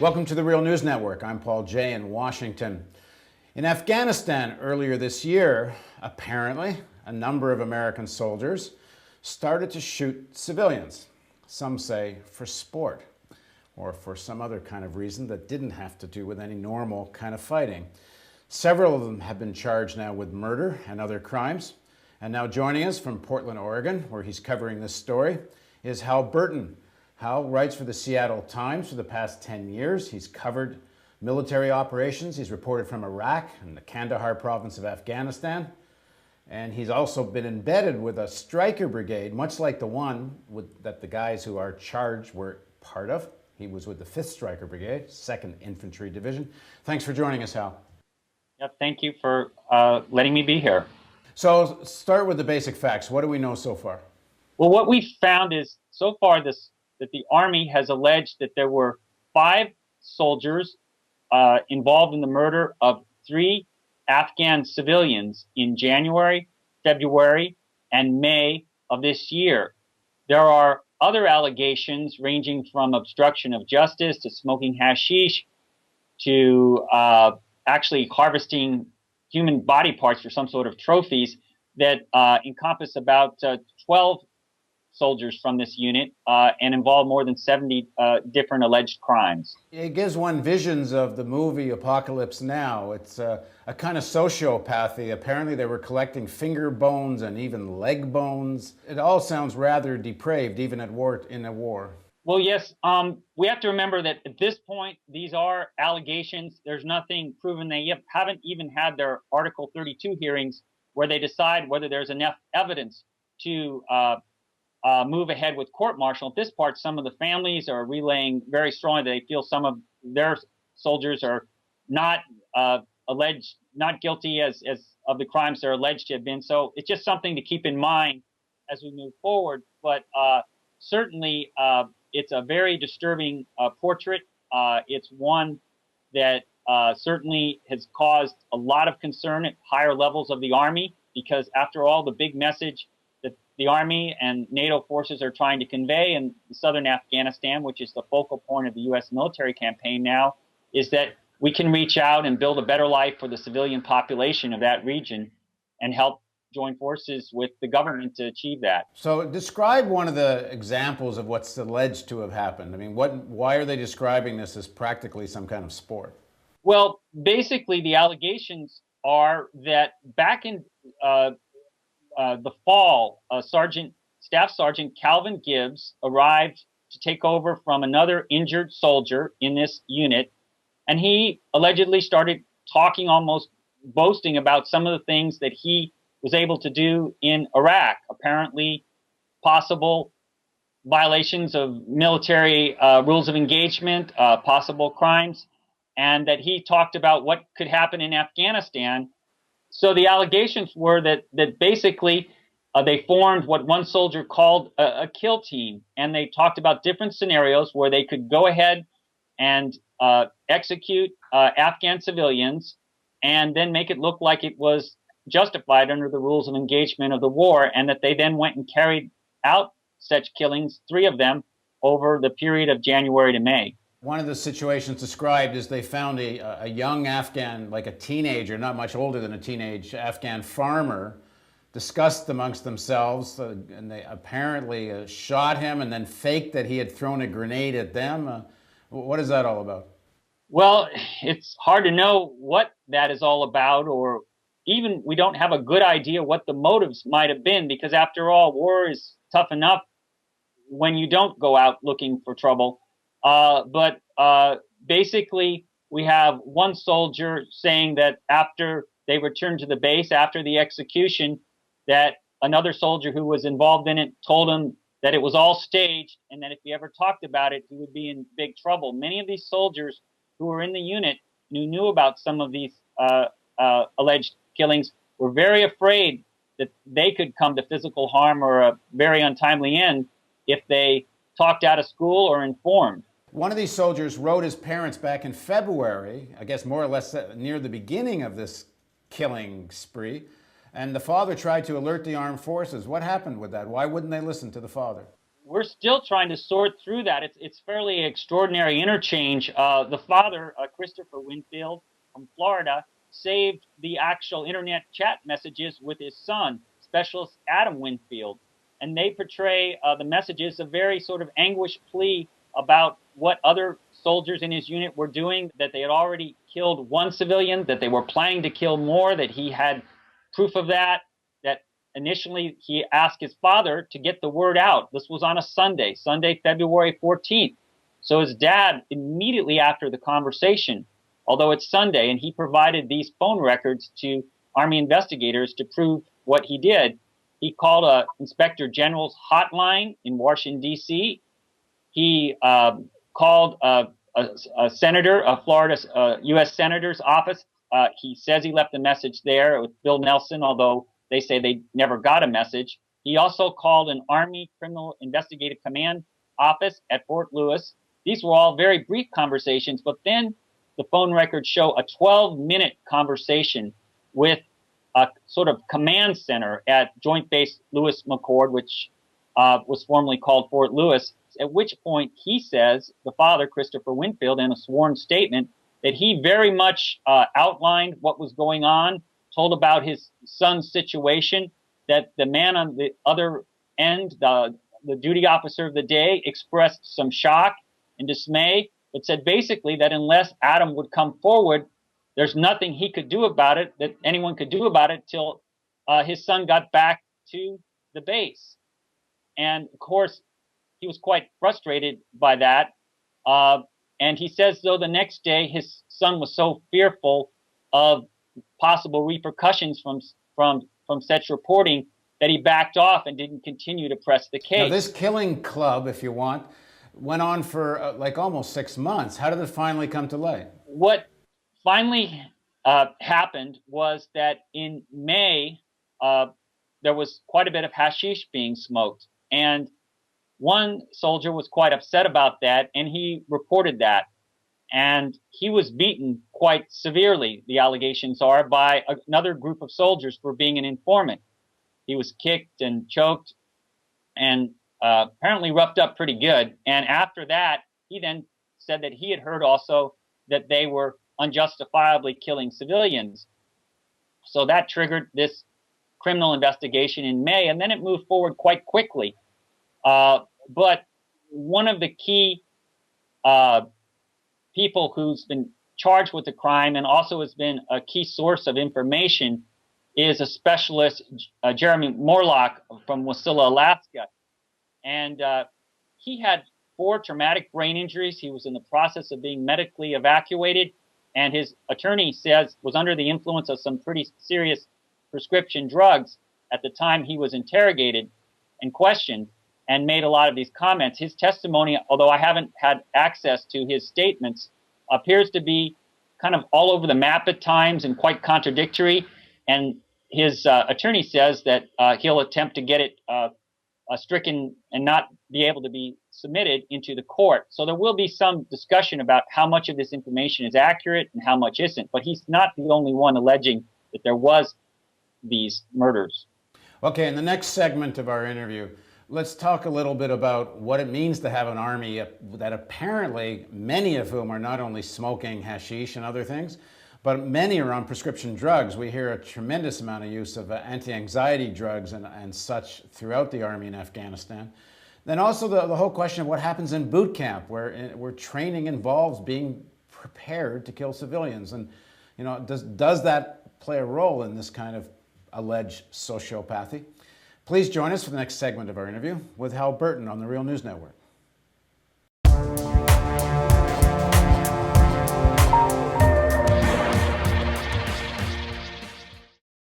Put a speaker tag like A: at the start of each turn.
A: Welcome to the Real News Network. I'm Paul Jay in Washington. In Afghanistan earlier this year, apparently, a number of American soldiers started to shoot civilians. Some say for sport, or for some other kind of reason that didn't have to do with any normal kind of fighting. Several of them have been charged now with murder and other crimes. And now joining us from Portland, Oregon, where he's covering this story, is Hal Burton. Hal writes for the Seattle Times for the past 10 years. He's covered military operations. He's reported from Iraq and the Kandahar province of Afghanistan. And he's also been embedded with a striker brigade, much like the one that the guys who are charged were part of. He was with the 5th Striker Brigade, 2nd Infantry Division. Thanks for joining us, Hal.
B: Yep, thank you for letting me be here.
A: So start with the basic facts. What do we know so far?
B: Well, what we found is so far that the Army has alleged that there were 5 soldiers involved in the murder of 3 Afghan civilians in January, February, and May of this year. There are other allegations ranging from obstruction of justice to smoking hashish to actually harvesting human body parts for some sort of trophies that encompass about 12 soldiers from this unit and involve more than 70 different alleged crimes.
A: It gives one visions of the movie Apocalypse Now. It's a kind of sociopathy. Apparently they were collecting finger bones and even leg bones. It all sounds rather depraved, even in a war.
B: Well, yes, we have to remember that at this point, these are allegations. There's nothing proven. They haven't even had their Article 32 hearings where they decide whether there's enough evidence to move ahead with court-martial. At this part, some of the families are relaying very strongly that they feel some of their soldiers are not not guilty as of the crimes they're alleged to have been. So it's just something to keep in mind as we move forward. But certainly, it's a very disturbing portrait. It's one that certainly has caused a lot of concern at higher levels of the Army, because after all, the big message that the Army and NATO forces are trying to convey in southern Afghanistan, which is the focal point of the U.S. military campaign now, is that we can reach out and build a better life for the civilian population of that region and help join forces with the government to achieve that.
A: So describe one of the examples of what's alleged to have happened. I mean, why are they describing this as practically some kind of sport?
B: Well, basically, the allegations are that back in the fall, Staff Sergeant Calvin Gibbs arrived to take over from another injured soldier in this unit, and he allegedly started talking, almost boasting about some of the things that he was able to do in Iraq, apparently possible violations of military rules of engagement, possible crimes, and that he talked about what could happen in Afghanistan. So the allegations were that basically they formed what one soldier called a kill team, and they talked about different scenarios where they could go ahead and execute Afghan civilians and then make it look like it was justified under the rules of engagement of the war, and that they then went and carried out such killings, 3 of them, over the period of January to May.
A: One of the situations described is they found a young Afghan, like a teenager, not much older than a teenage Afghan farmer, discussed amongst themselves, and they apparently shot him and then faked that he had thrown a grenade at them. What is that all about?
B: Well, it's hard to know what that is all about, or even we don't have a good idea what the motives might have been, because after all, war is tough enough when you don't go out looking for trouble. But basically, we have one soldier saying that after they returned to the base, after the execution, that another soldier who was involved in it told him that it was all staged, and that if he ever talked about it, he would be in big trouble. Many of these soldiers who were in the unit who knew about some of these alleged killings were very afraid that they could come to physical harm or a very untimely end if they talked out of school or informed.
A: One of these soldiers wrote his parents back in February, I guess more or less near the beginning of this killing spree, and the father tried to alert the armed forces. What happened with that? Why wouldn't they listen to the father?
B: we're still trying to sort through that. It's fairly extraordinary interchange. The father, Christopher Winfield from Florida, saved the actual internet chat messages with his son, Specialist Adam Winfield, and they portray the messages a very sort of anguished plea about what other soldiers in his unit were doing, that they had already killed one civilian, that they were planning to kill more, that he had proof of that, that initially he asked his father to get the word out. This was on a Sunday, February 14th. So his dad, immediately after the conversation, although it's Sunday, and he provided these phone records to Army investigators to prove what he did, he called a Inspector General's hotline in Washington, D.C. He called a senator, a Florida U.S. senator's office. He says he left a message there with Bill Nelson, although they say they never got a message. He also called an Army Criminal Investigative Command office at Fort Lewis. These were all very brief conversations, but then the phone records show a 12-minute conversation with a sort of command center at Joint Base Lewis McChord, which was formerly called Fort Lewis, at which point he says, the father, Christopher Winfield, in a sworn statement, that he very much outlined what was going on, told about his son's situation, that the man on the other end, the duty officer of the day, expressed some shock and dismay, but said basically that unless Adam would come forward, there's nothing he could do about it, that anyone could do about it, till his son got back to the base. And of course, he was quite frustrated by that. And he says, though, the next day his son was so fearful of possible repercussions from such reporting that he backed off and didn't continue to press the case.
A: Now, this killing club, if you want, went on for like almost 6 months. How did it finally come to light?
B: What finally happened was that in May, there was quite a bit of hashish being smoked. And one soldier was quite upset about that, and he reported that. And he was beaten quite severely, the allegations are, by another group of soldiers for being an informant. He was kicked and choked and apparently roughed up pretty good. And after that, he then said that he had heard also that they were unjustifiably killing civilians. So that triggered this criminal investigation in May, and then it moved forward quite quickly. But one of the key people who's been charged with the crime and also has been a key source of information is a specialist, Jeremy Morlock from Wasilla, Alaska. And he had 4 traumatic brain injuries. He was in the process of being medically evacuated, and his attorney says was under the influence of some pretty serious prescription drugs at the time he was interrogated and questioned, and made a lot of these comments. His testimony, although I haven't had access to his statements, appears to be kind of all over the map at times and quite contradictory. And his attorney says that he'll attempt to get it stricken and not be able to be submitted into the court. So there will be some discussion about how much of this information is accurate and how much isn't. But he's not the only one alleging that there was these murders.
A: Okay, in the next segment of our interview, let's talk a little bit about what it means to have an army that apparently many of whom are not only smoking hashish and other things, but many are on prescription drugs. We hear a tremendous amount of use of anti-anxiety drugs and such throughout the army in Afghanistan. Then also the whole question of what happens in boot camp, where training involves being prepared to kill civilians. And does that play a role in this kind of alleged sociopathy? Please join us for the next segment of our interview with Hal Burton on the Real News Network.